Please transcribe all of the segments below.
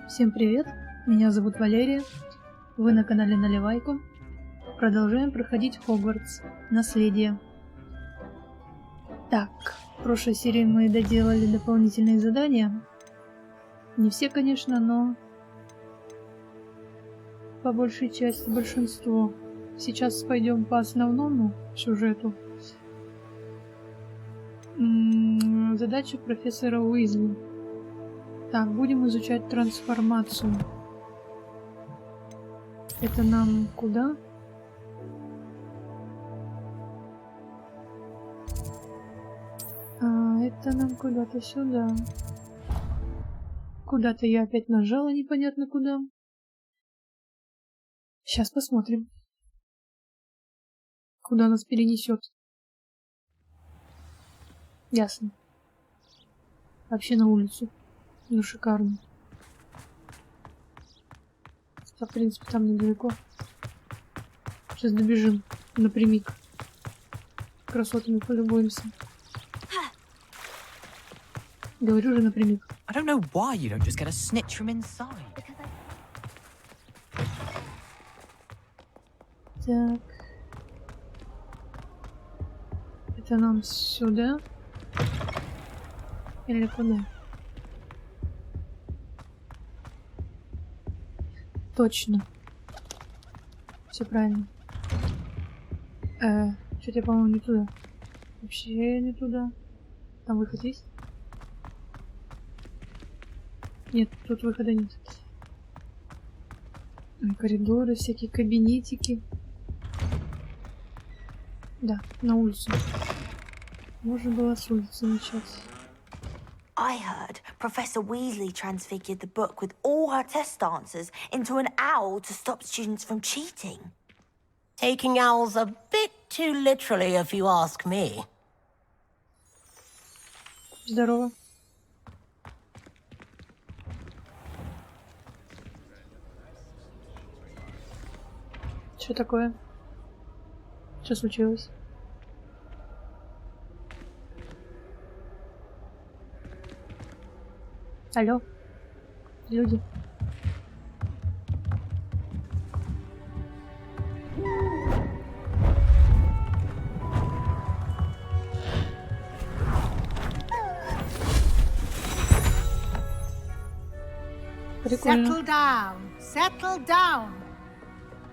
Всем привет, меня зовут Валерия, вы на канале Наливайку. Продолжаем проходить Хогвартс. Наследие. Так, в прошлой серии мы доделали дополнительные задания. Не все, конечно, но по большей части большинство. Сейчас пойдем по основному сюжету. Задача профессора Уизли. Так, будем изучать трансформацию. Это нам куда? Это нам куда-то сюда. Куда-то я опять нажала, непонятно куда. Сейчас посмотрим, куда нас перенесет. Ясно. Вообще на улицу. Ну, шикарно. В принципе, там недалеко. Сейчас добежим напрямик. Красотами полюбуемся. Говорю же напрямик. I don't know why you don't just get a snitch from inside. Так. Это нам сюда? Или куда? Точно. Все правильно. Что-то я, по-моему, не туда. Вообще не туда. Там выход есть? Нет, тут выхода нет. Коридоры, всякие кабинетики. Да, на улицу. Можно было с улицы начать. I heard Professor Weasley transfigured the book with all her test answers into an owl to stop students from cheating. Taking owls a bit too literally, if you ask me. Здорово. Что такое? Что случилось? Алло, люди. Прикольно. Settle down, settle down.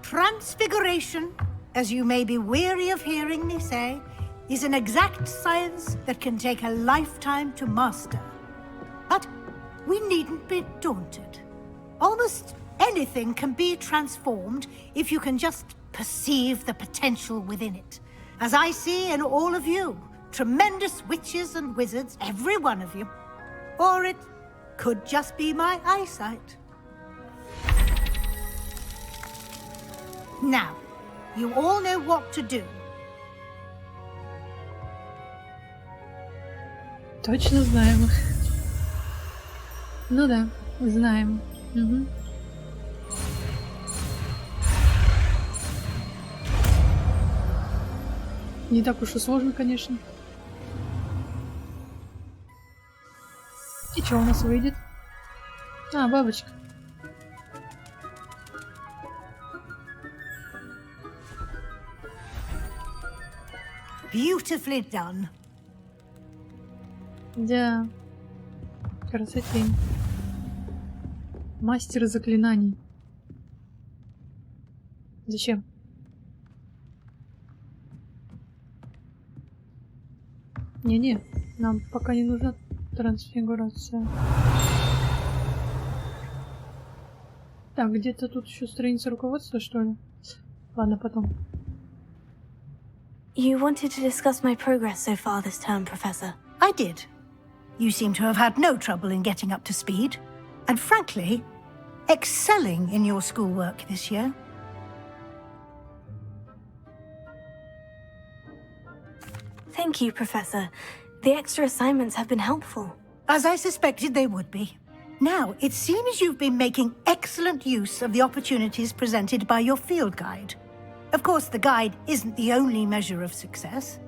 Transfiguration, as you may be weary of hearing me say, is an exact science that can take a lifetime to master. But we needn't be daunted. Almost anything can be transformed if you can just perceive the potential within it. As I see in all of you, tremendous witches and wizards, every one of you. Or it could just be my eyesight. Now, you all know what to do. Точно знаем их. Ну да, знаем. Угу. Не так уж и сложно, конечно. И что у нас выйдет? А, бабочка. Beautifully done. Да. Красотень. Мастер заклинаний. Зачем? Не-не, нам пока не нужна трансфигурация. Так, где-то тут еще страница руководства, что ли? Ладно, потом. You wanted to discuss my progress so far this term, Professor. I did. You seem to have had no trouble in getting up to speed. And frankly, excelling in your schoolwork this year. Thank you, Professor. The extra assignments have been helpful. As I suspected they would be. Now, it seems you've been making excellent use of the opportunities presented by your field guide. Of course, the guide isn't the only measure of success.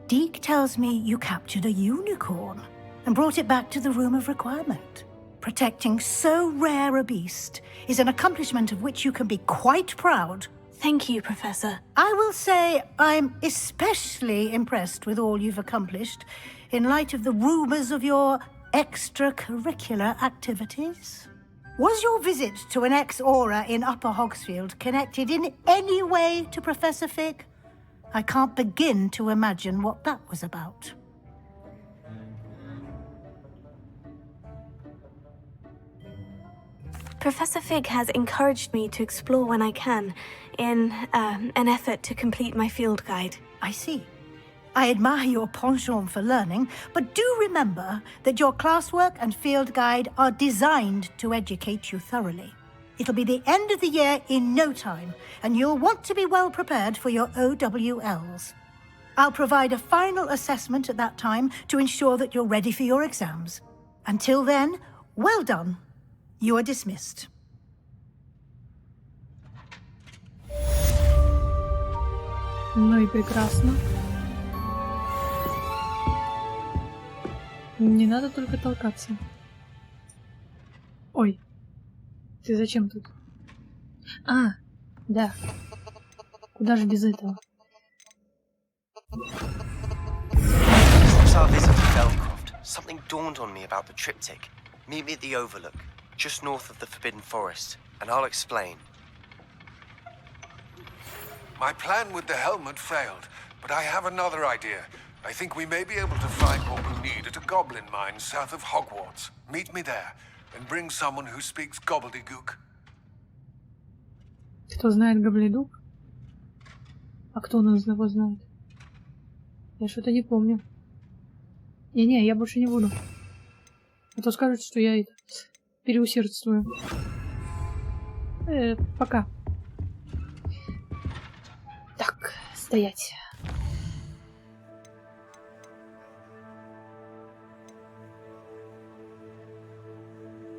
Deke tells me you captured a unicorn and brought it back to the Room of Requirement. Protecting so rare a beast is an accomplishment of which you can be quite proud. Thank you, Professor. I will say I'm especially impressed with all you've accomplished in light of the rumors of your extracurricular activities. Was your visit to an ex-aura in Upper Hogsfield connected in any way to Professor Fig? I can't begin to imagine what that was about. Professor Fig has encouraged me to explore when I can, in an effort to complete my field guide. I see. I admire your penchant for learning, but do remember that your classwork and field guide are designed to educate you thoroughly. It'll be the end of the year in no time, and you'll want to be well prepared for your OWLs. I'll provide a final assessment at that time to ensure that you're ready for your exams. Until then, well done. You are dismissed. Ну и прекрасно. Не надо только толкаться. Ой, ты зачем тут? А, да. Куда же без этого? Since our visit to Belcroft, something dawned on me about the triptych. Meet me at the Overlook, just north of the Forbidden Forest, and I'll explain. My plan with the helmet failed, but I have another idea. I think we may be able to find what we need at a goblin mine south of Hogwarts. Meet me there, and bring someone who speaks gobbledygook. Кто знает гоблидук? А кто у нас его знает? Я что-то не помню. Не-не, я больше не буду. А то скажут, что я это переусердствую. Пока. Так, стоять.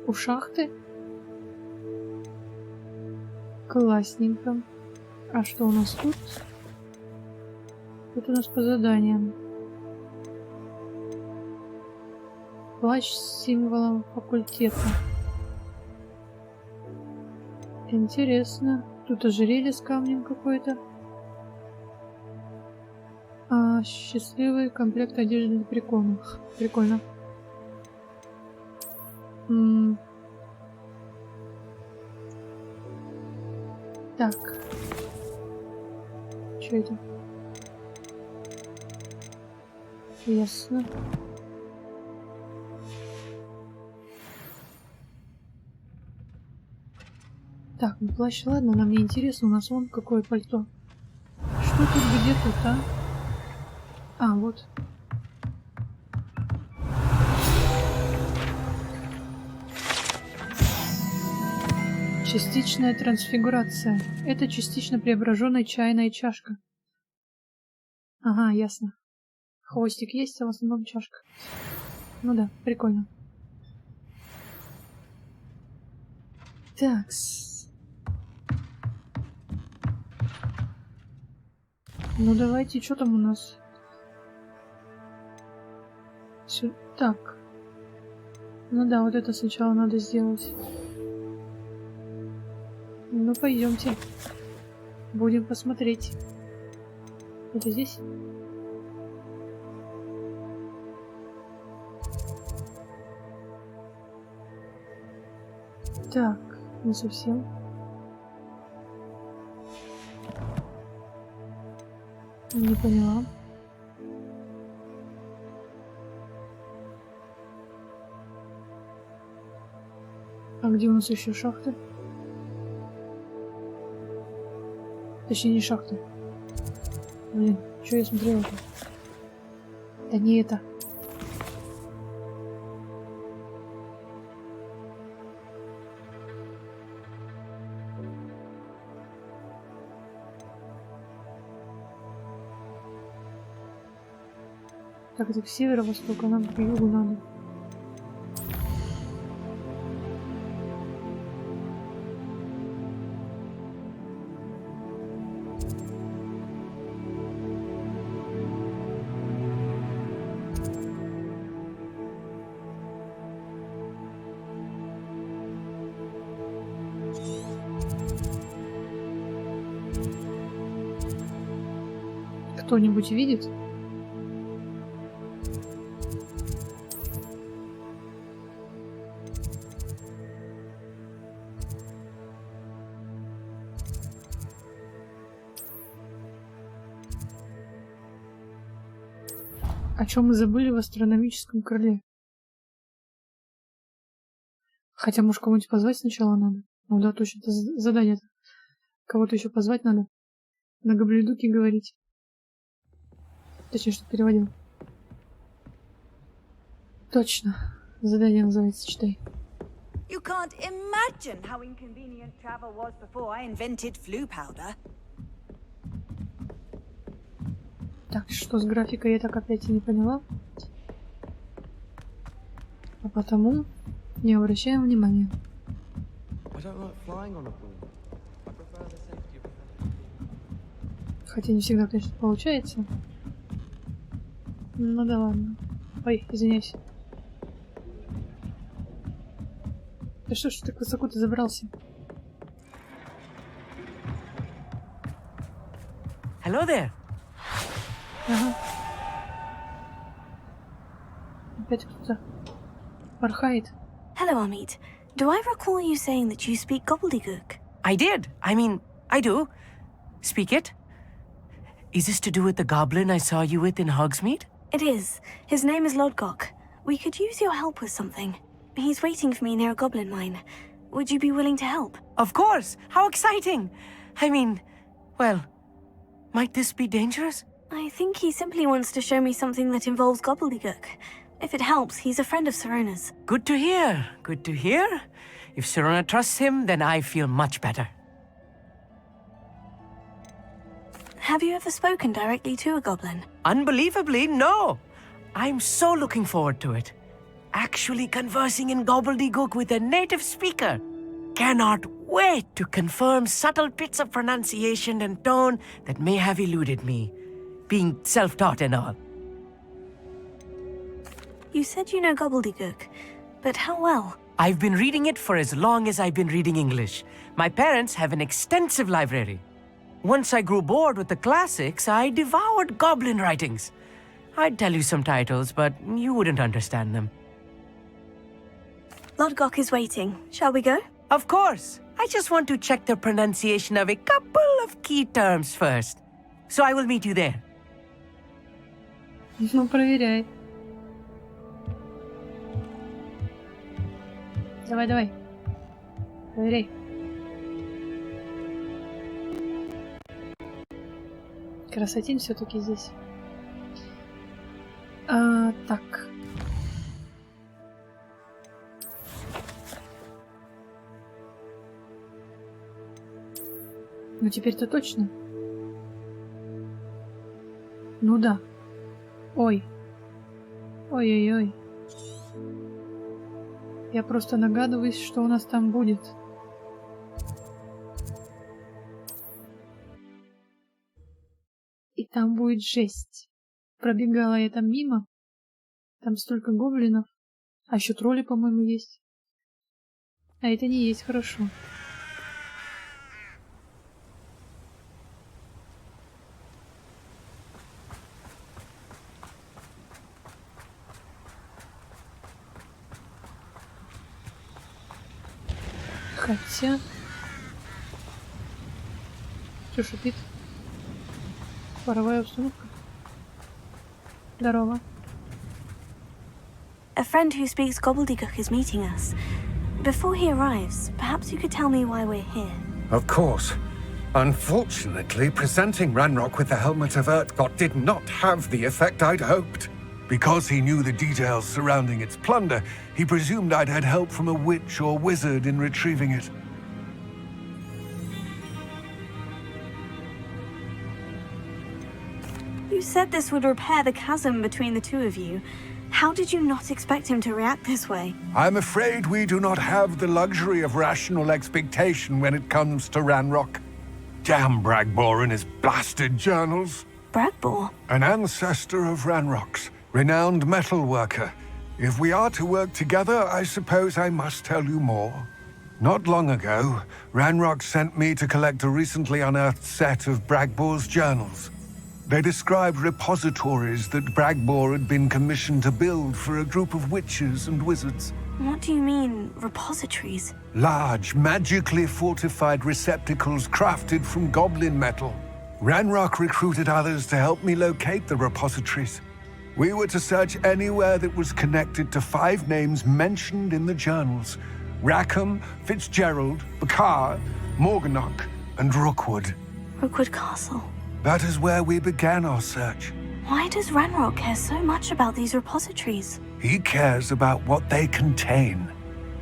У шахты? Классненько. А что у нас тут? Тут у нас по заданиям. Плащ с символом факультета. Интересно. Тут ожерелье с камнем какой-то. А, счастливый комплект одежды для приколов. Прикольно. Так. Что это? Ясно. Так, ну плащ, ладно, нам не интересно, у нас вон какое пальто. Что тут, где тут, а? А, вот. Частичная трансфигурация. Это частично преображенная чайная чашка. Ага, ясно. Хвостик есть, а в основном чашка. Ну да, прикольно. Такс. Ну давайте, что там у нас? Все так. Ну да, вот это сначала надо сделать. Ну пойдемте. Будем посмотреть. Это здесь? Так, не совсем. Не поняла. А где у нас еще шахты? Точнее, не шахты. Блин, что я смотрела-то? Да не это. Так, это к северо-востоку, а нам к югу надо. кто-нибудь видит? О чем мы забыли в астрономическом крыле? Хотя, может, кого-нибудь позвать сначала надо? Ну да, точно, это задание-то. Кого-то еще позвать надо. На гоблидуке говорить. Точнее, что переводил. Точно. Задание называется, читай. You can't imagine how inconvenient travel was before I invented flu powder. Так, что с графикой я так опять и не поняла. А потому не обращаем внимания. Хотя не всегда, конечно, получается. Ну да ладно. Ой, извиняюсь. Да что ж так высоко ты забрался? Hello there. Ага. Опять кто-то порхает. Hello, Amit. Do I recall you saying that you speak gobbledygook? I did. I mean, I do. Speak it. Is this to do with the goblin I saw you with in Hogsmeade? It is. His name is Lodgok. We could use your help with something. He's waiting for me near a goblin mine. Would you be willing to help? Of course. How exciting. I mean, well, might this be dangerous? I think he simply wants to show me something that involves gobbledygook. If it helps, he's a friend of Serona's. Good to hear. Good to hear. If Serona trusts him, then I feel much better. Have you ever spoken directly to a goblin? Unbelievably, no. I'm so looking forward to it. Actually conversing in gobbledygook with a native speaker. Cannot wait to confirm subtle bits of pronunciation and tone that may have eluded me, being self-taught and all. You said you know gobbledygook, but how well? I've been reading it for as long as I've been reading English. My parents have an extensive library. Once I grew bored with the classics, I devoured goblin writings. I'd tell you some titles, but you wouldn't understand them. Lodgok is waiting. Shall we go? Of course. I just want to check the pronunciation of a couple of key terms first. So I will meet you there. Ну, проверяй. Давай, давай. Проверяй. Красотень все-таки здесь. Так. Ну теперь-то точно. Ну да. Ой. Ой-ой-ой. Я просто догадываюсь, что у нас там будет. И там будет жесть. Пробегала я там мимо. Там столько гоблинов. А еще тролли, по-моему, есть. А это не есть хорошо. Хотя... Что шипит? Паровая установка. Здорово. A friend who speaks gobbledygook is meeting us. Before he arrives, perhaps you could tell me why we're here. Of course. Unfortunately, presenting Ranrock with the Helmet of Urtkot did not have the effect I'd hoped. Because he knew the details surrounding its plunder, he presumed I'd had help from a witch or wizard in retrieving it. You said this would repair the chasm between the two of you. How did you not expect him to react this way? I'm afraid we do not have the luxury of rational expectation when it comes to Ranrock. Damn Bragbor and his blasted journals. Bragbor? An ancestor of Ranrock's, renowned metal worker. If we are to work together, I suppose I must tell you more. Not long ago, Ranrock sent me to collect a recently unearthed set of Bragbor's journals. They described repositories that Bragbor had been commissioned to build for a group of witches and wizards. What do you mean, repositories? Large, magically fortified receptacles crafted from goblin metal. Ranrock recruited others to help me locate the repositories. We were to search anywhere that was connected to 5 names mentioned in the journals: Rackham, Fitzgerald, Bakar, Morganach, and Rookwood. Rookwood Castle. That is where we began our search. Why does Ranrock care so much about these repositories? He cares about what they contain.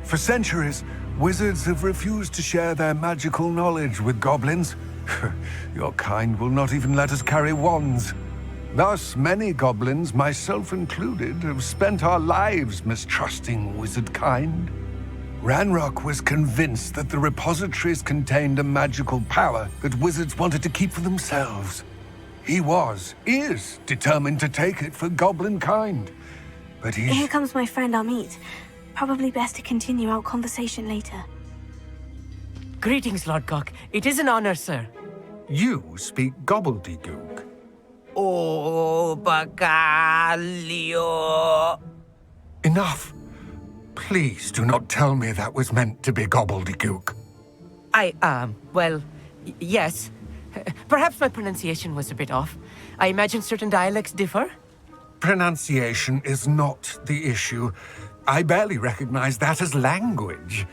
For centuries, wizards have refused to share their magical knowledge with goblins. Your kind will not even let us carry wands. Thus, many goblins, myself included, have spent our lives mistrusting wizard kind. Ranrock was convinced that the repositories contained a magical power that wizards wanted to keep for themselves. He is determined to take it for goblin kind. But Here comes my friend Amit. Probably best to continue our conversation later. Greetings, Lodgok. It is an honor, sir. You speak gobbledygook. Oh, Bacalio. Enough. Please do not tell me that was meant to be gobbledygook. Well, yes. Perhaps my pronunciation was a bit off. I imagine certain dialects differ. Pronunciation is not the issue. I barely recognize that as language.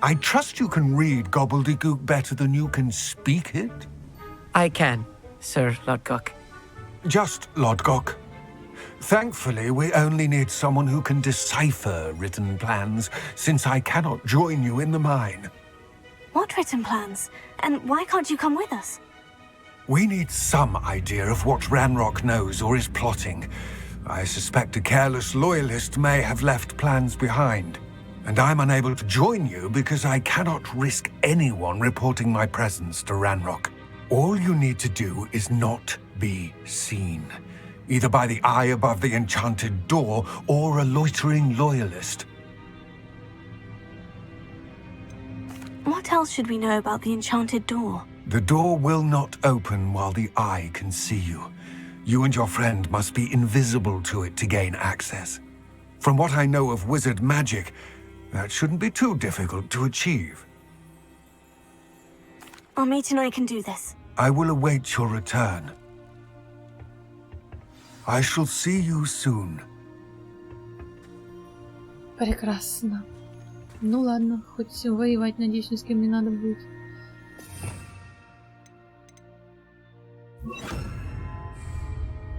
I trust you can read gobbledygook better than you can speak it? I can, Sir Lodgok. Just Lodgok. Thankfully, we only need someone who can decipher written plans, since I cannot join you in the mine. What written plans? And why can't you come with us? We need some idea of what Ranrock knows or is plotting. I suspect a careless loyalist may have left plans behind. And I'm unable to join you because I cannot risk anyone reporting my presence to Ranrock. All you need to do is not be seen, either by the eye above the enchanted door or a loitering loyalist. What else should we know about the enchanted door? The door will not open while the eye can see you. You and your friend must be invisible to it to gain access. From what I know of wizard magic, that shouldn't be too difficult to achieve. Amit and I can do this. I will await your return. I shall see you soon. Прекрасно. Ну ладно, хоть воевать, надеюсь, ни с кем не надо будет.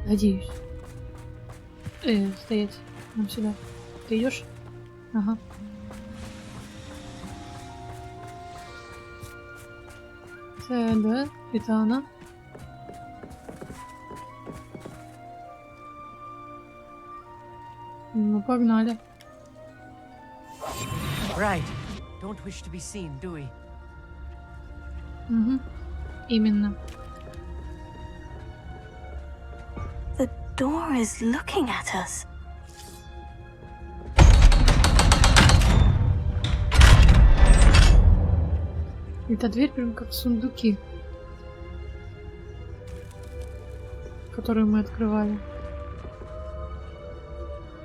Надеюсь. Стоять. Нам сюда. Ты идешь? Ага. Да, это она. Ну, погнали. Right. Don't wish to be seen, do we? Угу. Именно. The door is looking at us. Эта дверь прям как сундуки, которые мы открывали.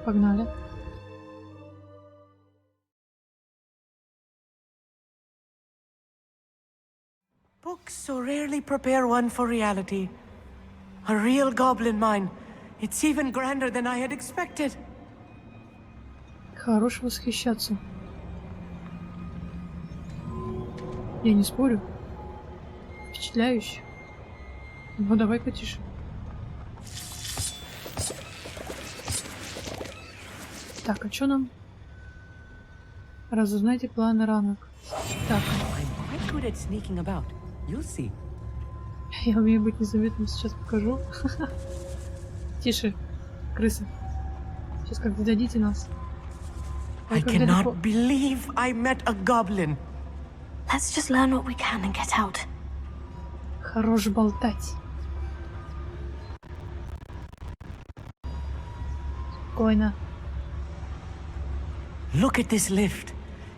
Погнали. Books so rarely prepare one for reality. A real goblin mine. It's even grander than I had expected. Хорош восхищаться. Я не спорю. Впечатляюще. Ну давай потише. Так, а что нам? Разузнайте планы ранок. Так. I'm quite good at sneaking about. You'll see. Я умею быть незаметным, сейчас покажу. Тише, крыса. Сейчас как дадите нас. I cannot believe I met a goblin. Let's just learn what we can and get out. Хорош болтать. Спокойно. Look at this lift.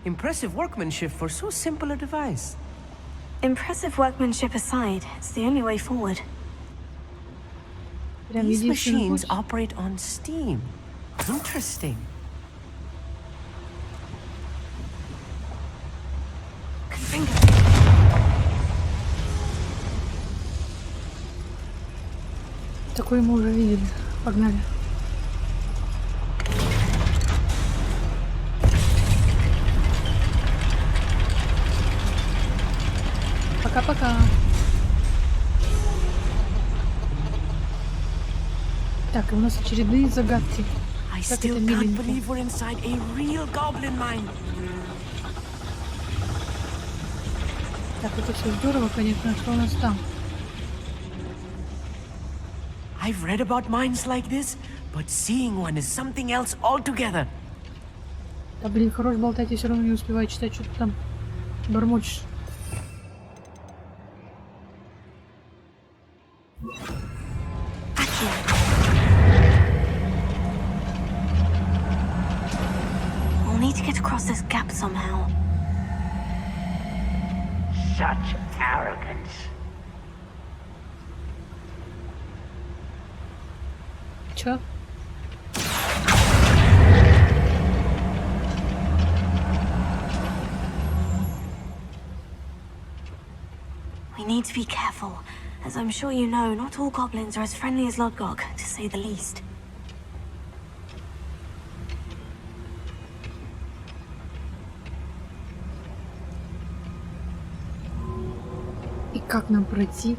Impressive workmanship for so simple a device. Impressive workmanship aside, it's the only way forward. Прям These единственный machines путь. operate on steam. Interesting. Такой мы уже видели. Погнали. Пока-пока. Так, и у нас очередные загадки. I Как still это can't миленько. believe we're inside a real goblin mine. Так, это все здорово, конечно. А что у нас там? I've read about mines like this, but seeing one is something else altogether. Да блин, хорош болтать, я все равно не успеваю читать, что ты там бормочешь. We'll need to get across this gap somehow. Such arrogance. Чё? We need to be careful. As I'm sure you know, not all goblins are as friendly as Lodgok, to say the least. И как нам пройти?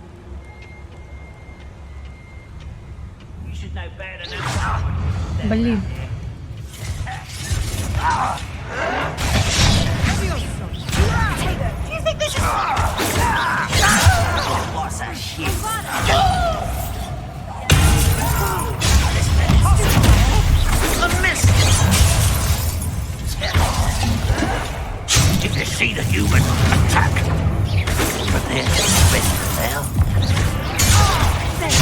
You should know better than that. Блин. What's a shit? A miss. Did you see the human attack? But then, well, let's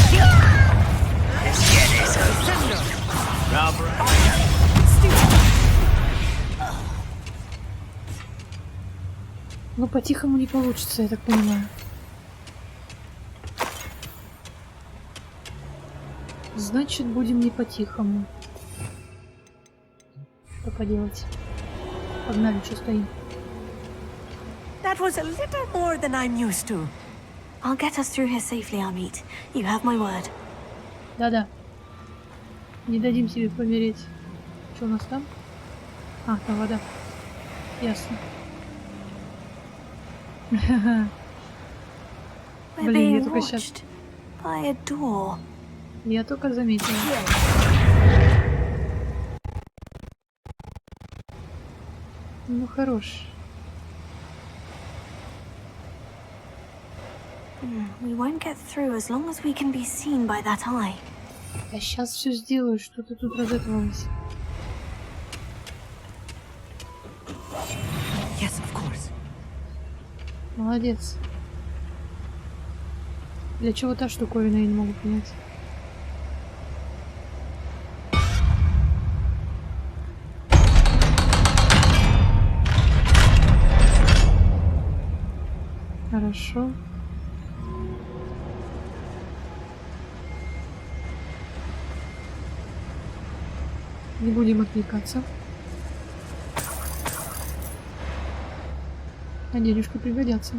get it. Rubber. Ну, по-тихому не получится, я так понимаю. Значит, будем не по-тихому. Что поделать? Погнали, что стоим. That was a little more than I'm used to. I'll get us through here safely, Amit. You have my word. Да-да. Не дадим себе помереть. Что у нас там? А, там вода. Ясно. We're Блин, я being только сейчас... watched by a door. Я только заметила. Ну, хорош. We won't get through as long as we can be seen by that eye. Я сейчас все сделаю, что ты тут разэтовалась. Yes, of course. Молодец. Для чего та штуковина, я не могу понять. Хорошо. Не будем отвлекаться. А денежки пригодятся.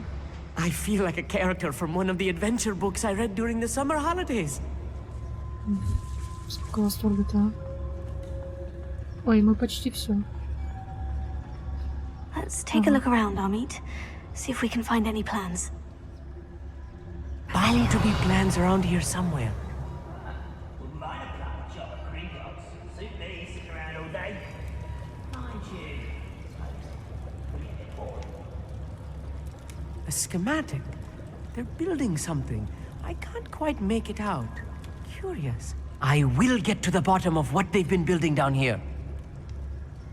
I feel like a character from one of the adventure books I read during the summer holidays. Сколько восторга-то, а? Ой, мы почти все. Let's take a look around, Amit. See if we can find any plans. Bound to be plans around here somewhere. A schematic. They're building something. I can't quite make it out. Curious. I will get to the bottom of what they've been building down here.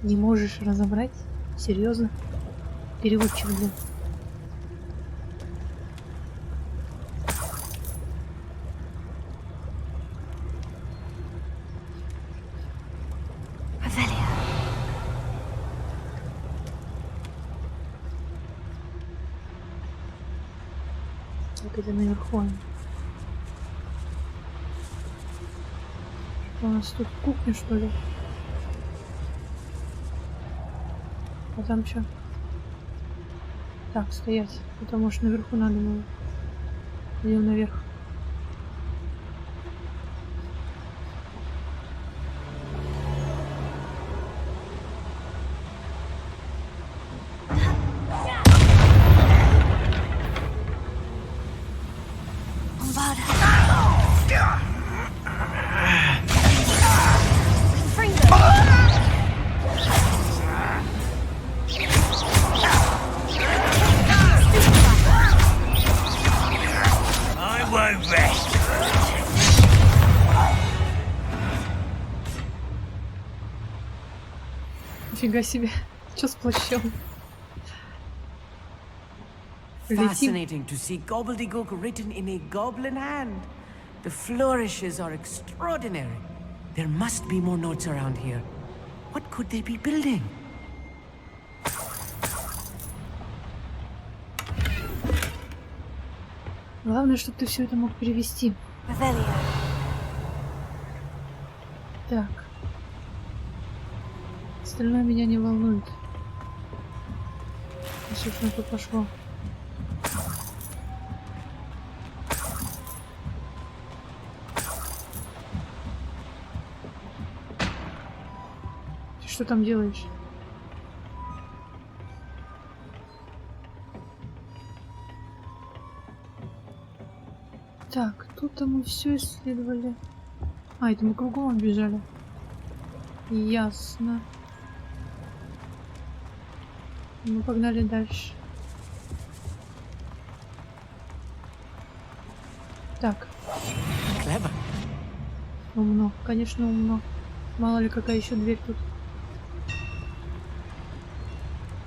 Не можешь разобрать? Серьезно? Переводчик, блин. Revelia. Так, это наверху. У нас тут кухня, что ли? А там что? Так, стоять. Потому что наверху надо было. Идем наверх. Нифига себе. Что с плащом? Fascinating to see gobbledygook written in a goblin hand. The flourishes are extraordinary. There must be more notes around here. What could they be building? Главное, чтобы ты все это мог перевести. Так. Остальное меня не волнует. Собственно, тут пошло. Ты что там делаешь? Так, тут-то мы все исследовали. А, это мы кругом бежали. Ясно. Мы погнали дальше. Так. Clever. Умно, конечно, умно. Мало ли какая еще дверь тут.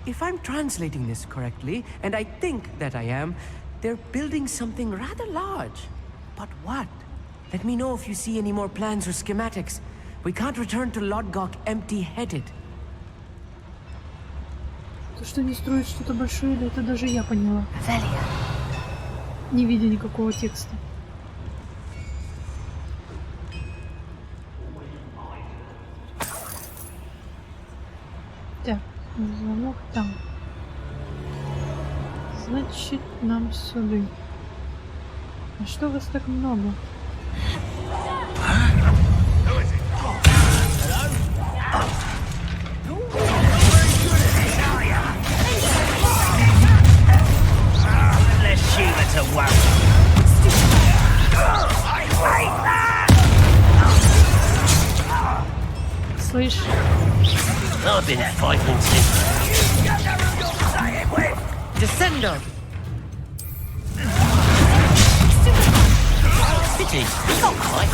If I'm translating this correctly, and I think that I am, they're building something rather large. But what? Let me know if you see any more plans or schematics. We can't return to Lodgok empty-headed. То, что они строят что-то большое, это даже я поняла. Не видя никакого текста. Так, звонок там. Значит, нам сюда. А что вас так много? Слышь? I've been fighting since. Descendo! Pity, not quite.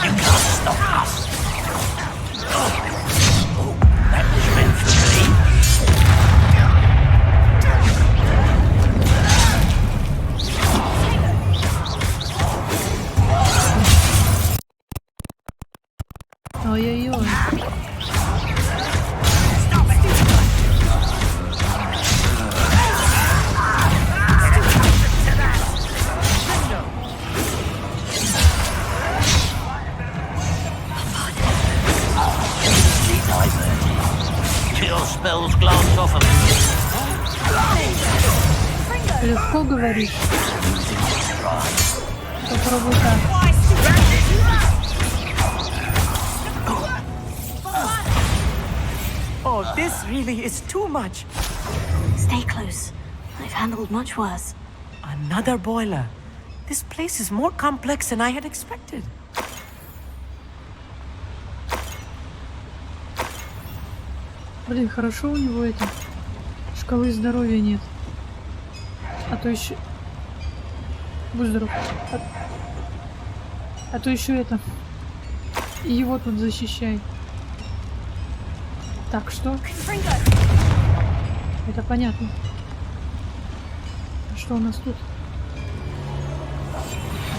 You can't stop us. Oh, that was meant for me. Ой-ой-ой. Spells glance off of me. Легко говоришь. Попробуй так. Oh, this really is too much. Stay close. I've handled much worse. Another boiler. This place is more complex than I had expected. Блин, хорошо у него это. Шкалы здоровья нет. А то еще... Будь здоров. А то еще это... Его тут защищай. Так, что? Это понятно. А что у нас тут?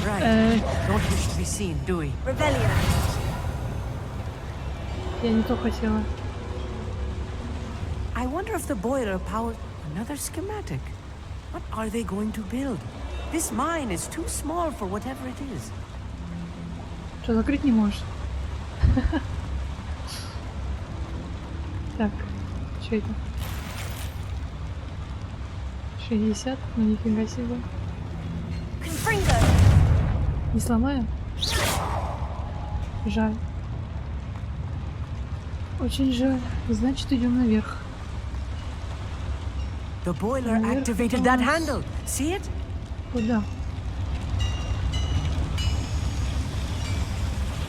Don't wish to be seen, do we? Я не то хотела. I wonder if the boiler power... Another schematic. What are they going to build? This mine is too small for whatever it is. Что, закрыть не можешь? Так, что это? 60, ну нифига себе. Не сломаю? Жаль. Очень жаль. Значит, идем наверх. The boiler activated that handle. See it? Куда?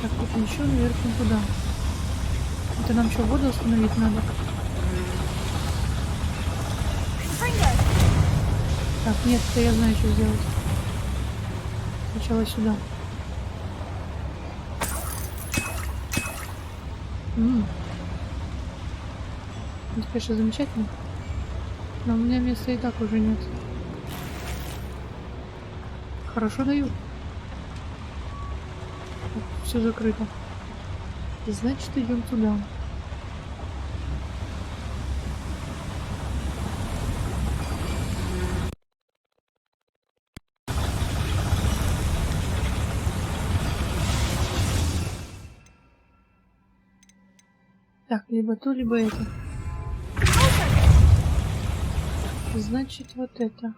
Так, тут еще наверх никуда. Это нам что, воду остановить надо? Так, нет, это я знаю, что сделать. Сначала сюда. Это, конечно, замечательно. Но у меня места и так уже нет. Хорошо даю. Все закрыто. Значит, идем туда. Так, либо то, либо это. Значит, вот это.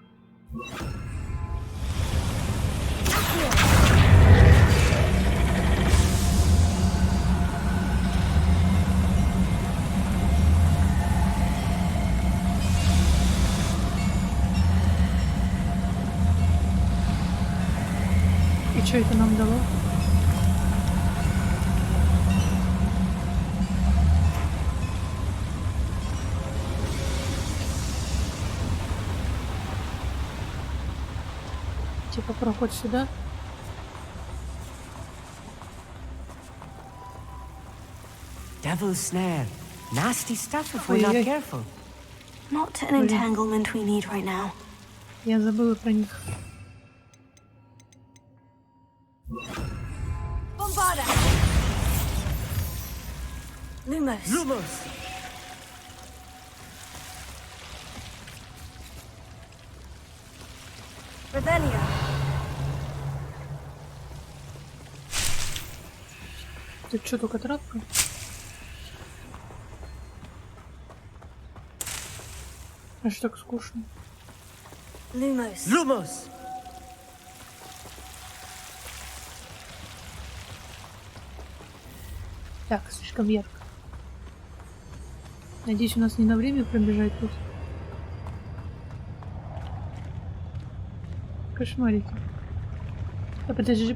И что это нам дало? Типа проход сюда. Devil's snare. Nasty stuff if we're not careful. Not an entanglement we need right now. Я забыла про них. Bombarda! Lumos. Lumos. Revelio. Тут что, только травка? А что так скучно? Lumos. Lumos. Так, слишком ярко. Надеюсь, у нас не на время пробежать тут. Кошмарики. А подожди.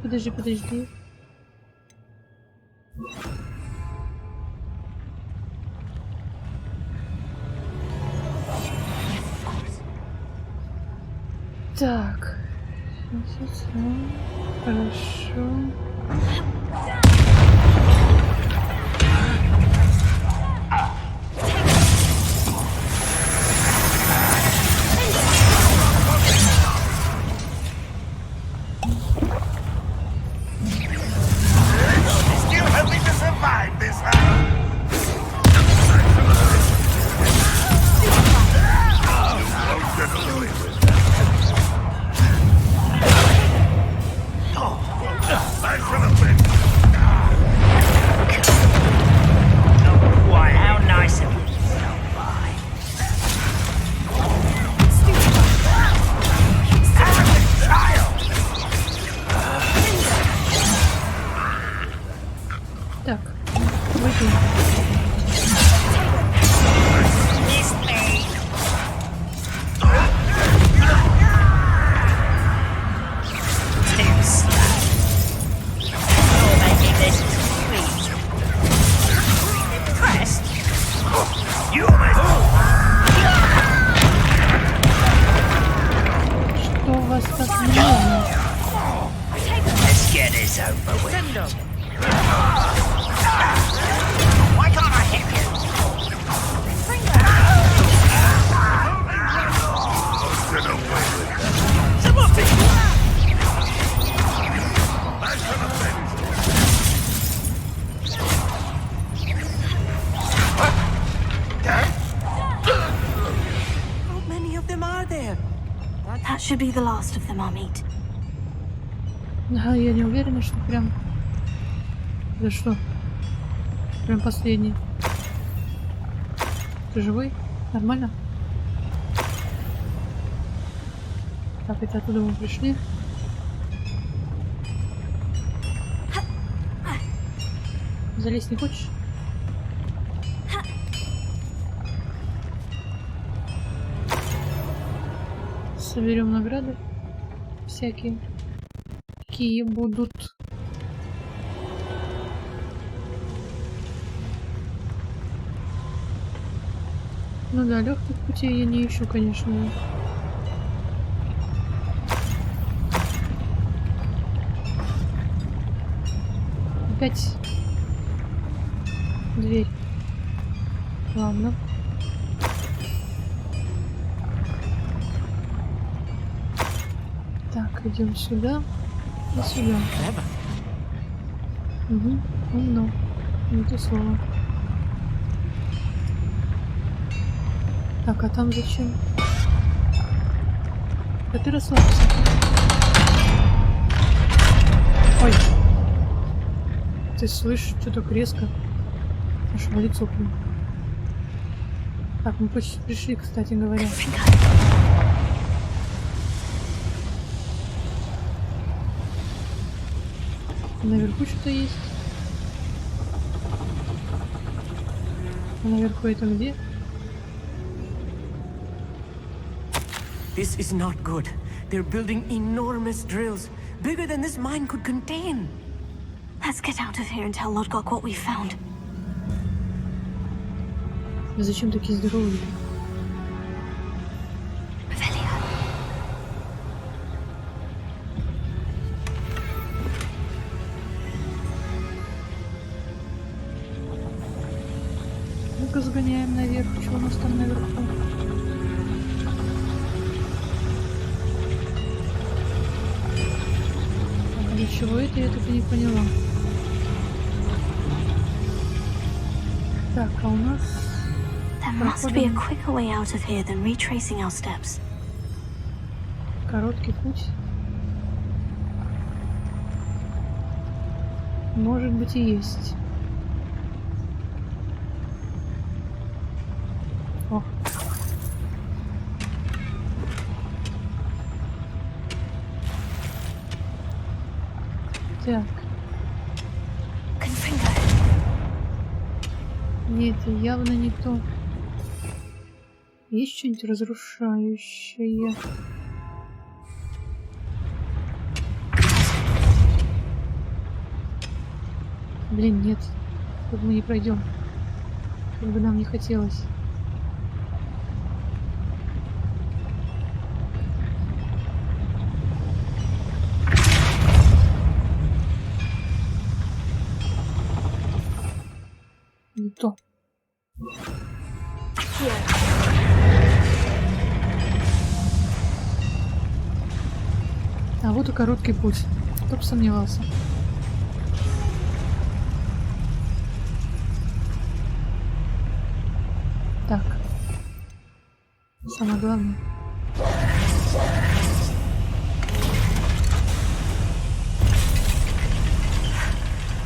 Так. Сейчас. Хорошо. Так, выпьем. Что у вас так много? Let's get this over with. Why can't I hit you? Not many should be the last of them I'll meet. Да, я не уверена, что прям... Да что? Прям последний. Ты живой? Нормально? Так, это оттуда мы пришли. Залезть не хочешь? Соберем награды всякие, какие будут. Ну да, легких путей я не ищу, конечно. Опять дверь. Ладно. Так, идем сюда и сюда. Угу, умно. Не то слово. Так, а там зачем? Да ты расслабься. Ой. Ты слышишь, что так резко? Аж в лицо прям. Так, мы почти пришли, кстати говоря. Наверху что-то есть. А наверху это где? This is not good. They're building enormous drills, bigger than this mine could contain. Let's get out of here and tell Lodgok what we found. Зачем такие здоровые? Ну-ка сгоняем наверх. Что у нас там наверху? А для чего это, я так и не поняла. Так, а у нас... There must be a quicker way out of here than retracing our steps. Короткий путь. Может быть и есть. О. Так. Нет, явно не то. Есть что-нибудь разрушающее? Блин, нет. Тут мы не пройдем. Как бы нам не хотелось. Не то. А вот и короткий путь. Кто бы сомневался. Так. Самое главное.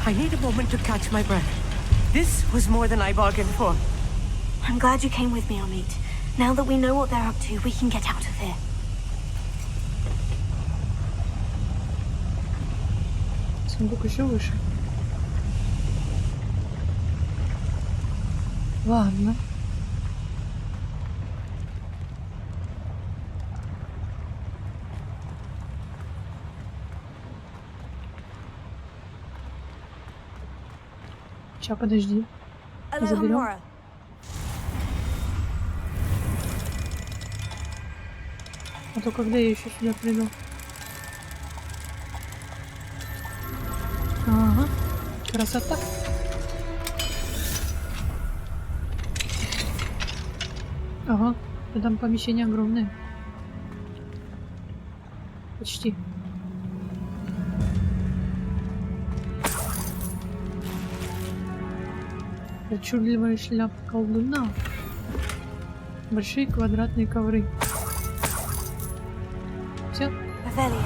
I need a moment to catch my breath. This was more than I bargained for. I'm glad you came with me, Amit. Now that we know what they're up to, we can get out of here. Сундук еще выше. Ладно. Сейчас, подожди. Заберем. А то когда я еще сюда приду? Ага. Красота. Ага. Да там помещение огромное. Почти. Причудливая шляпа колдуна. Большие квадратные ковры. Revelio.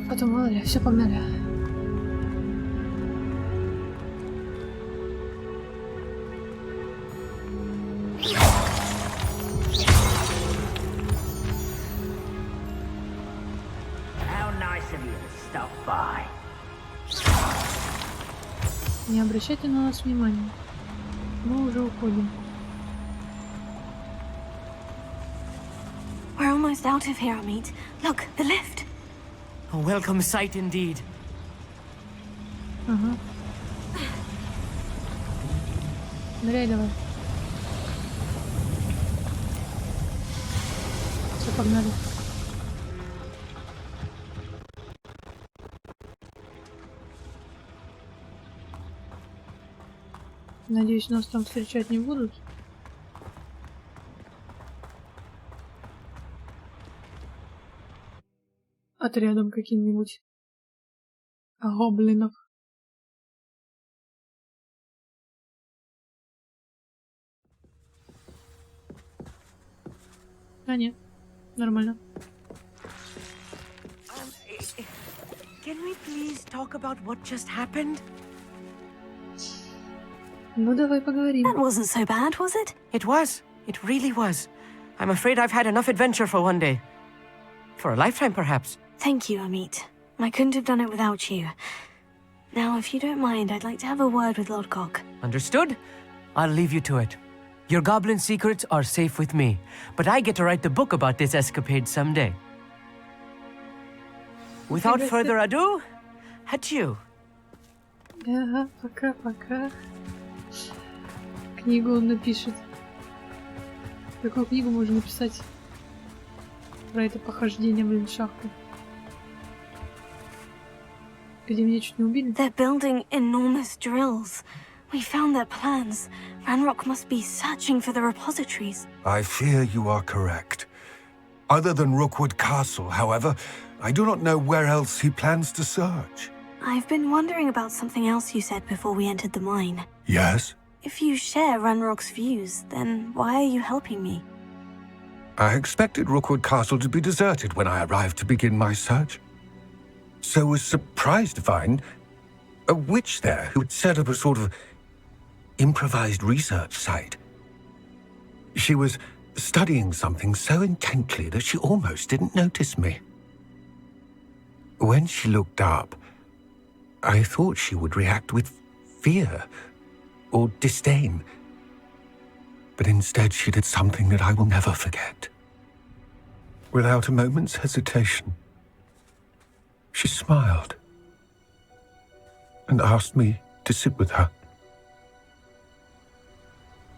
Потом, мало ли, все погнали. How nice of you to stop by. Не обращайте на нас внимания. Мы уже уходим. We're almost out of here, Amit. Look, the lift. A welcome sight indeed. Ага. Ныряй давай. Все, погнали. Надеюсь, нас там встречать не будут. Отрядом каким-нибудь гоблинов. А нет, нормально. Can we please talk about what just happened? Ну давай поговорим. That wasn't so bad, was it? It was. It really was. I'm afraid I've had enough adventure for one day. For a lifetime, perhaps. Thank you, Amit. I couldn't have done it without you. Now, if you don't mind, I'd like to have a word with Lodgok. Understood? I'll leave you to it. Your goblin secrets are safe with me, but I get to write the book about this escapade someday. Without further ado, adieu. Ага, пока-пока. Книгу он напишет. Какую книгу можно написать про это похождение, блин, шахты? Где меня чуть не убили? They're building enormous drills. We found their plans. Ranrock must be searching for the repositories. I fear you are correct. Other than Rookwood Castle, however, I do not know where else he plans to search. I've been wondering about something else you said before we entered the mine. Yes? If you share Ranrock's views, then why are you helping me? I expected Rookwood Castle to be deserted when I arrived to begin my search. So was surprised to find a witch there who had set up a sort of improvised research site. She was studying something so intently that she almost didn't notice me. When she looked up, I thought she would react with fear or disdain. But instead she did something that I will never forget. Without a moment's hesitation, she smiled and asked me to sit with her.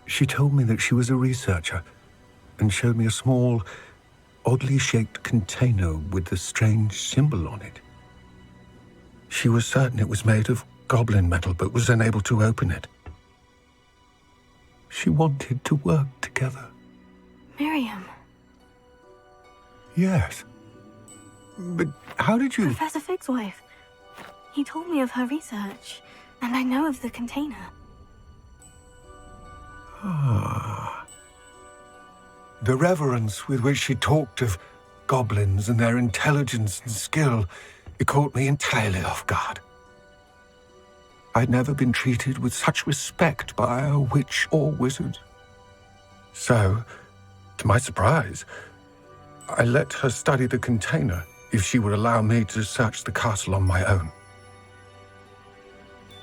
She told me that she was a researcher and showed me a small, oddly shaped container with a strange symbol on it. She was certain it was made of goblin metal, but was unable to open it. She wanted to work together. Miriam. Yes. But how did you... Professor Fig's wife. He told me of her research, and I know of the container. Ah. The reverence with which she talked of goblins and their intelligence and skill, it caught me entirely off guard. I'd never been treated with such respect by a witch or wizard. So, to my surprise, I let her study the container if she would allow me to search the castle on my own.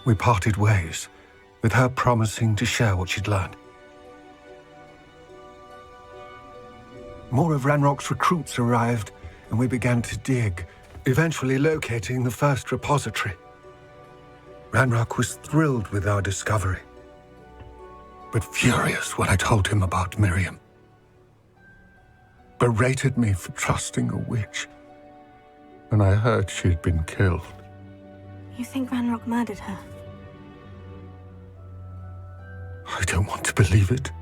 We parted ways, with her promising to share what she'd learned. More of Ranrock's recruits arrived, and we began to dig, eventually locating the first repository. Ranrock was thrilled with our discovery, but furious when I told him about Miriam. Berated me for trusting a witch when I heard she'd been killed. You think Ranrock murdered her? I don't want to believe it,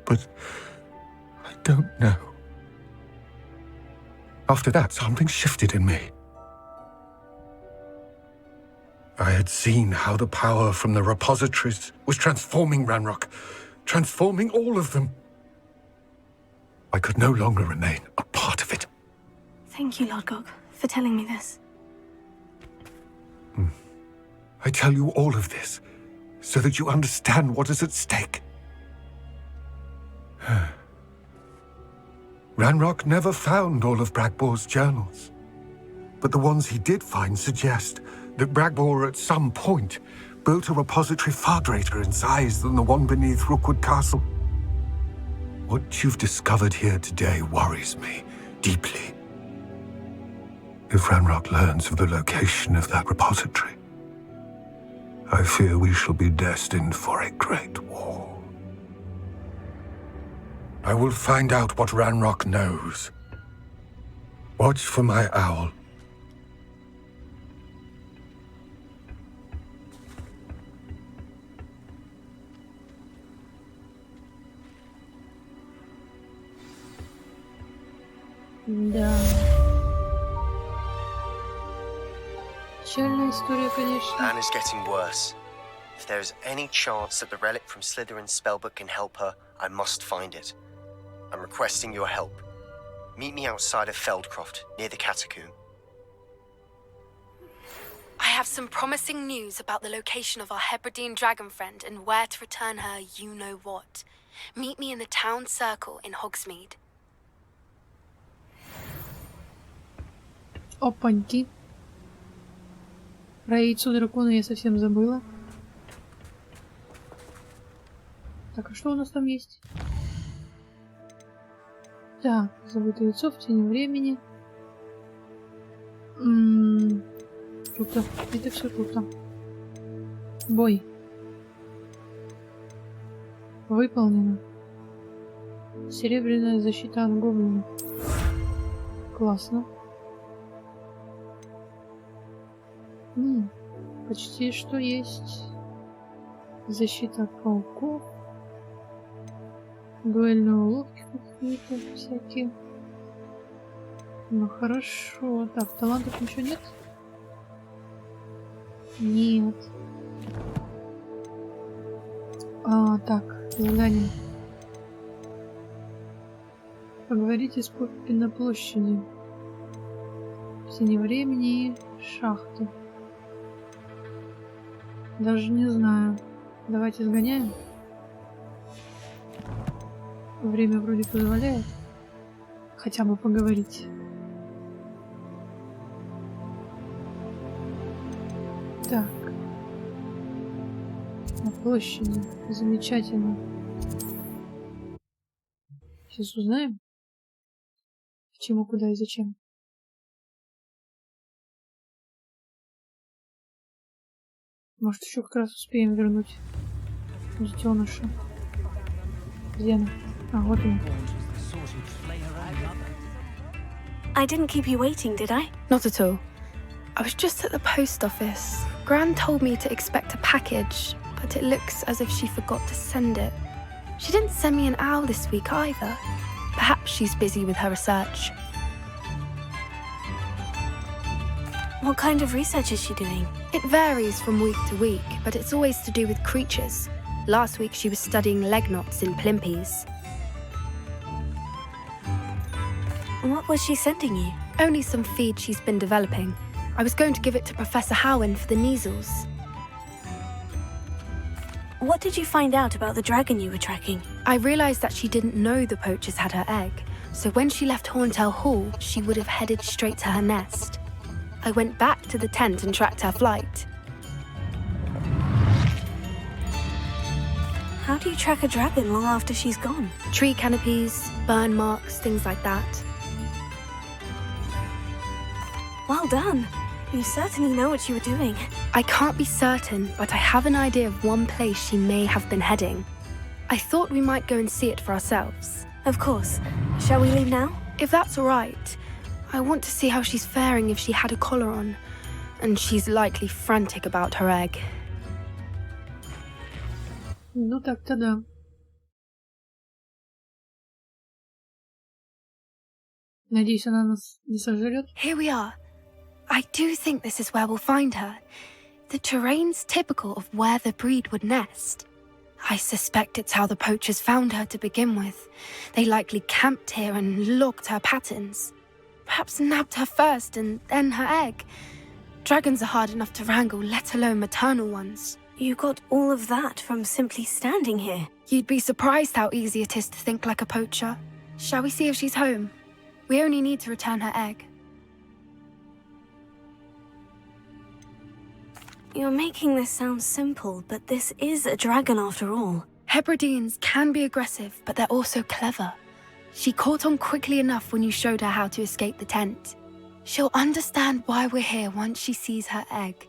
but I don't know. After that, something shifted in me. I had seen how the power from the repositories was transforming Ranrock, transforming all of them. I could no longer remain a part of it. Thank you, Lodgok, for telling me this. I tell you all of this so that you understand what is at stake. Ranrock never found all of Bragbor's journals, but the ones he did find suggest that Bragbor at some point built a repository far greater in size than the one beneath Rookwood Castle. What you've discovered here today worries me deeply. If Ranrock learns of the location of that repository, I fear we shall be destined for a great war. I will find out what Ranrock knows. Watch for my owl. Да. Печальная история, конечно. Anne is getting worse. If there is any chance that the relic from Slytherin's spellbook can help her, I must find it. I'm requesting your help. Meet me outside of Feldcroft, near the Catacomb. I have some promising news about the location of our Hebridean dragon friend and where to return her you-know-what. Meet me in the town circle in Hogsmeade. Опаньки. Про яйцо дракона я совсем забыла. Так, а что у нас там есть? Так, забытое яйцо в тени времени. Круто. Это все круто. Бой. Выполнено. Серебряная защита от гоблина. Классно. Почти что есть. Защита от пауков. Дуэльные уловки какие-то всякие. Ну хорошо. Так, талантов ничего нет? Нет. Так, задание. Поговорите с Поппи на площади. В тени времени и шахты. Даже не знаю. Давайте сгоняем. Время вроде позволяет. Хотя бы поговорить. Так. На площади. Замечательно. Сейчас узнаем. К чему, куда и зачем. Может, еще как раз успеем вернуть детеныша. Где она? А, вот она. I didn't keep you waiting, did I? Not at all. I was just at the post office. Gran told me to expect a package, but it looks as if she forgot to send it. She didn't send me an owl this week either. Perhaps she's busy with her research. What kind of research is she doing? It varies from week to week, but it's always to do with creatures. Last week she was studying leg knots in plimpies. What was she sending you? Only some feed she's been developing. I was going to give it to Professor Howen for the measles. What did you find out about the dragon you were tracking? I realised that she didn't know the poachers had her egg, so when she left Horntail Hall, she would have headed straight to her nest. I went back to the tent and tracked her flight. How do you track a dragon long after she's gone? Tree canopies, burn marks, things like that. Well done. You certainly know what you were doing. I can't be certain, but I have an idea of one place she may have been heading. I thought we might go and see it for ourselves. Of course. Shall we leave now? If that's all right. I want to see how she's faring if she had a collar on. And she's likely frantic about her egg. Ну так-то да. Надеюсь, она нас не сожрет. Here we are. I do think this is where we'll find her. The terrain's typical of where the breed would nest. I suspect it's how the poachers found her to begin with. They likely camped here and logged her patterns. Perhaps nabbed her first and then her egg. Dragons are hard enough to wrangle, let alone maternal ones. You got all of that from simply standing here. You'd be surprised how easy it is to think like a poacher. Shall we see if she's home? We only need to return her egg. You're making this sound simple, but this is a dragon after all. Hebrideans can be aggressive, but they're also clever. She caught on quickly enough when you showed her how to escape the tent. She'll understand why we're here once she sees her egg.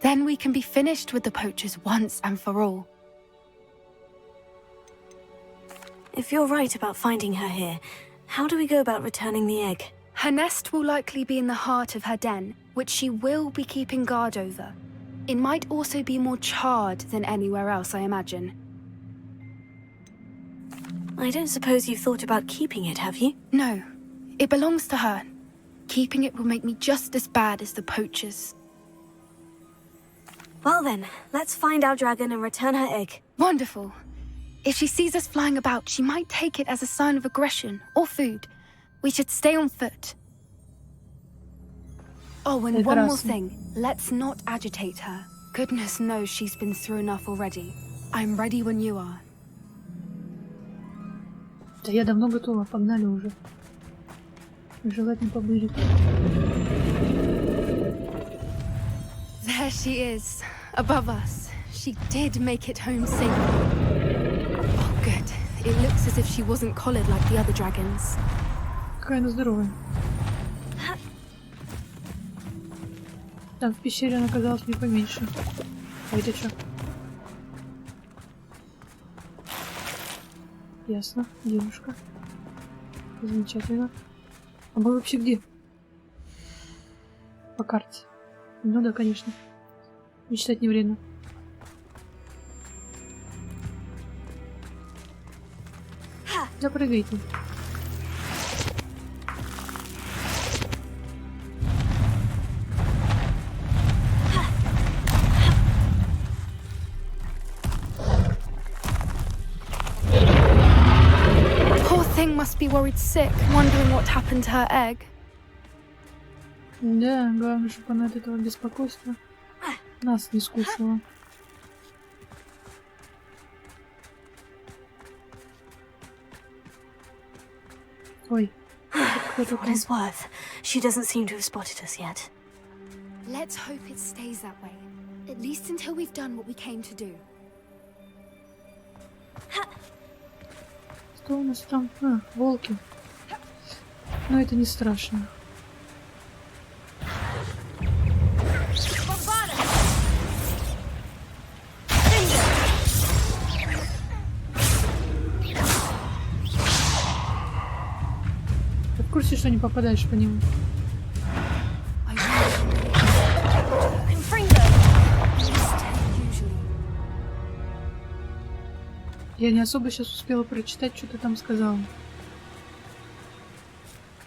Then we can be finished with the poachers once and for all. If you're right about finding her here, how do we go about returning the egg? Her nest will likely be in the heart of her den, which she will be keeping guard over. It might also be more charred than anywhere else, I imagine. I don't suppose you've thought about keeping it, have you? No. It belongs to her. Keeping it will make me just as bad as the poachers. Well then, let's find our dragon and return her egg. Wonderful. If she sees us flying about, she might take it as a sign of aggression or food. We should stay on foot. Oh, and one more thing. Let's not agitate her. Goodness knows she's been through enough already. I'm ready when you are. Да я давно готова, погнали уже. Желательно поближе. There she is, above us. She did make it home safely. Oh, good. It looks as if she wasn't collared like the other dragons. Какая она здоровая. Там в пещере она казалась мне поменьше. А это что? Ясно, девушка. Замечательно. А мы вообще где? По карте. Ну да, конечно. Мечтать не вредно. Запрыгайте. Poor thing must be worried sick, wondering what happened to her egg. Да, главное, чтобы она от этого беспокойства нас не скушала. Ой. For what it's worth, she doesn't seem to have spotted us yet. Let's hope it stays that way. At least until we've done what we came to do. Что у нас там? А, волки. Но это не страшно. Ты в курсе, что не попадаешь по нему? Я не особо сейчас успела прочитать, что ты там сказала.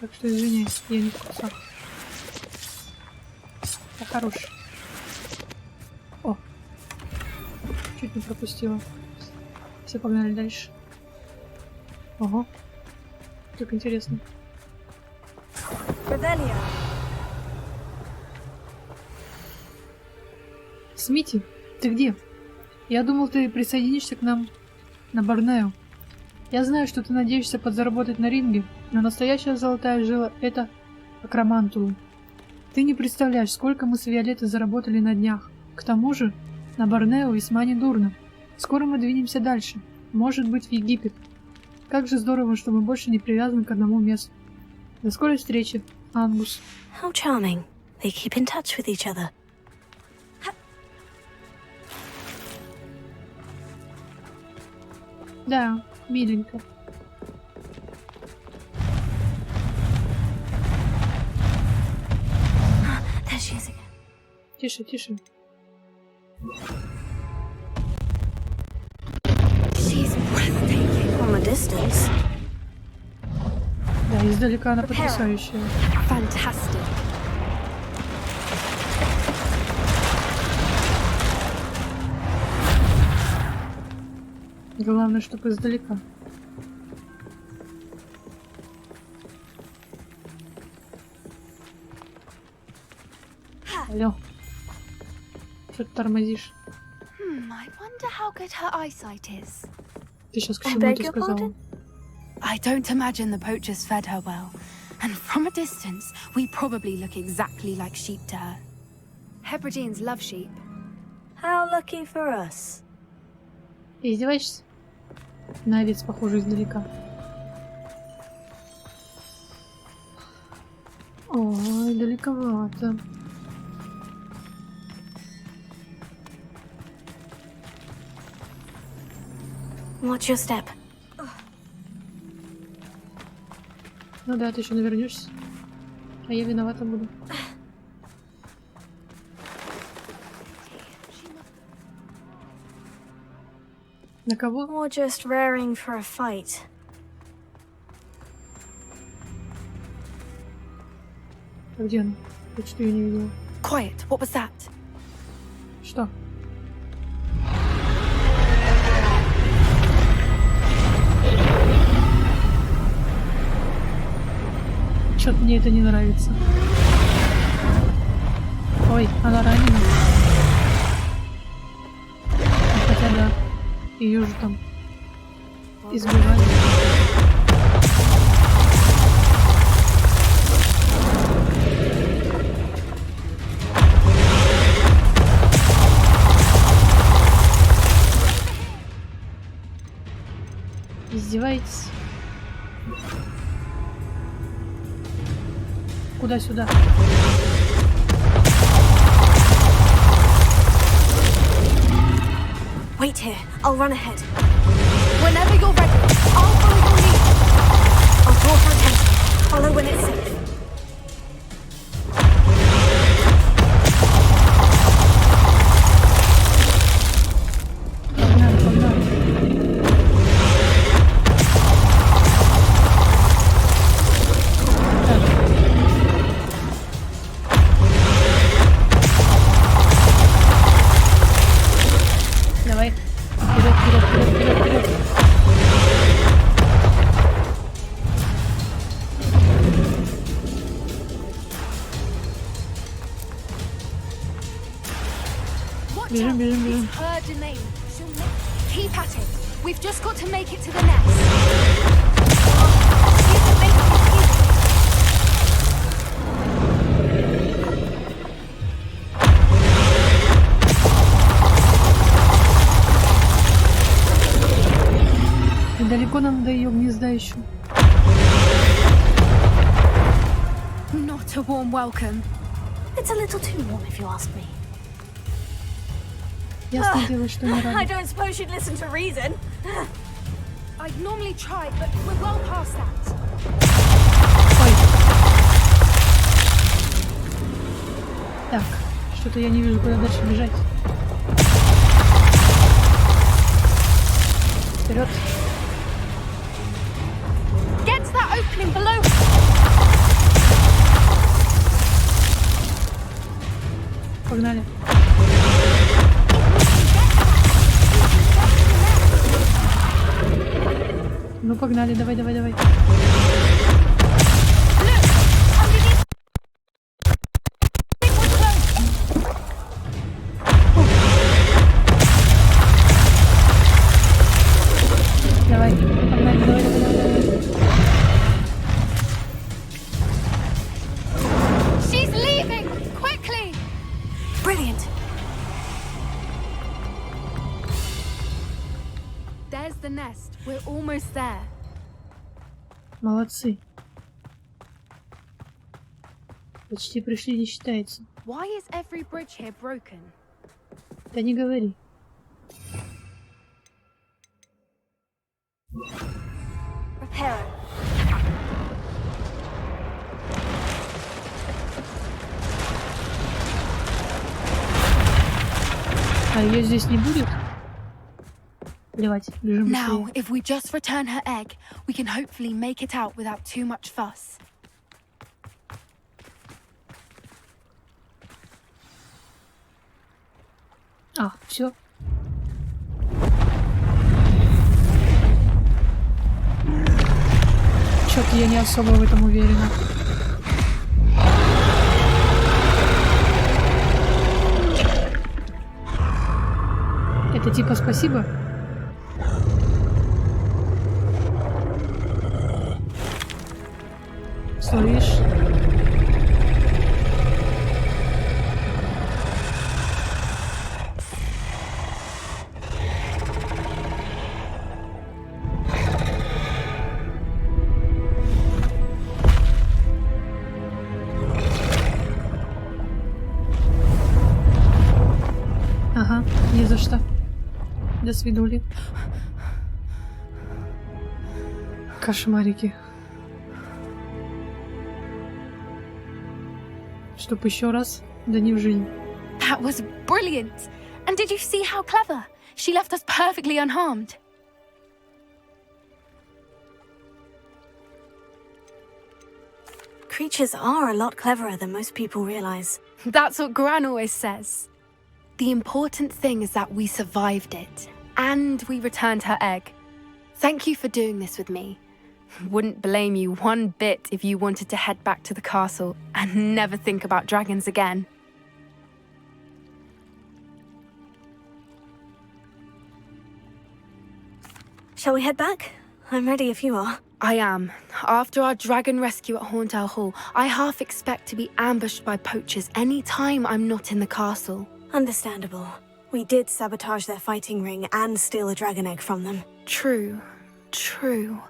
Так что извиняюсь, я не в курсах. Я хороший. О! Чуть не пропустила. Все, погнали дальше. Ого. Как интересно. Смити, ты где? Я думал, ты присоединишься к нам на Борнео. Я знаю, что ты надеешься подзаработать на ринге, но настоящая золотая жила — это акромантулы. Ты не представляешь, сколько мы с Виолеттой заработали на днях. К тому же, на Борнео весьма недурно. Скоро мы двинемся дальше. Может быть, в Египет. Как же здорово, что мы больше не привязаны к одному месту. До скорой встречи, Ангус. How charming. They keep in touch with each other. Да, миленько. There she is again. Тише, тише. She's breathtaking from a distance. Да, издалека она потрясающая. Fantastic. Главное, чтобы издалека. Алло. Что ты тормозишь? I wonder how good her eyesight is. Ты сейчас к чему это сказала? I don't imagine the poachers fed her well. And from a distance, we probably look exactly like sheep to her. Hebrideans love sheep. How lucky for us. Издеваешься? На овец похоже издалека. Ой, далековато. Watch your step. Ну да, ты еще навернешься. А я виновата буду. На кого? Or just raring for a fight. А где она? Я что-то ее не видела. Quiet, what was that? Что? Что-то мне это не нравится. Ой, она ранена. Хотя да, ее же там избивали. Издеваетесь? Куда сюда? Wait here. I'll run ahead. Whenever you're ready, I'll follow your lead. I'll draw her attention. Follow when it's safe. Погнали, погнали. Давай. Вперед, вперед, вперед, вперед, вперед. Бежим, бежим, бежим. Heard the name. Keep at it. We've just got to make it to the nest. Isn't making it easy. И далеко нам до ее гнезда еще. Not a warm welcome. It's a little too warm, if you ask me. Ясно дело, что не I рада. don't suppose you'd listen to reason. I'd normally try, but we're well past that. Ой. Так, что-то я не вижу, куда дальше бежать. Вперед. Get to that opening below. Погнали. Ну погнали, давай, давай, давай. Давай, погнали, давай, давай, давай, давай. She's leaving! Quickly! Brilliant. There's the nest. We're almost there. Молодцы. Почти пришли, не считается. Why is every bridge here broken? Да не говори. Repair it. А ее здесь не будет? Плевать, бежим Now, быстрее. if we just return her egg, we can hopefully make it out without too much fuss. А, все. Я не особо в этом уверена. Это типа спасибо? Слышь? Ага, не за что. До свидули. Кошмарики. Чтоб еще раз, да не в жизнь. That was brilliant! And did you see how clever? She left us perfectly unharmed. Creatures are a lot cleverer than most people realize. That's what Gran always says. The important thing is that we survived it, and we returned her egg. Thank you for doing this with me. Wouldn't blame you one bit if you wanted to head back to the castle and never think about dragons again. Shall we head back? I'm ready if you are. I am. After our dragon rescue at Horntail Hall, I half expect to be ambushed by poachers any time I'm not in the castle. Understandable. We did sabotage their fighting ring and steal a dragon egg from them. True. True.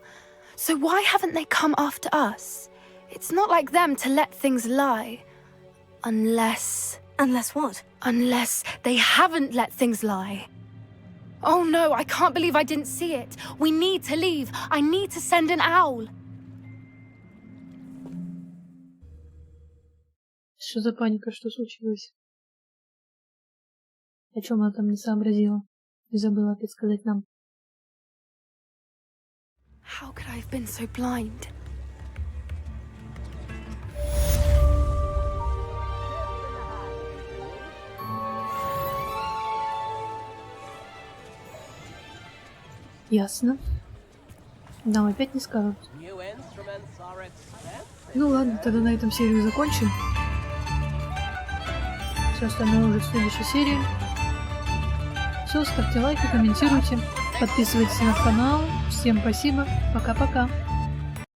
So why haven't they come after us? It's not like them to let things lie. Unless... Unless what? Unless they haven't let things lie. Oh no, I can't believe I didn't see it. We need to leave. I need to send an owl. Что за паника? Что случилось? О чем она там не сообразила? И забыла опять сказать нам. How could I have been so blind? Ясно. Нам опять не скажут. Ну ладно, тогда на этом серию закончим. Все остальное уже в следующей серии. Все, ставьте лайки, комментируйте, подписывайтесь на канал. Всем спасибо, пока-пока.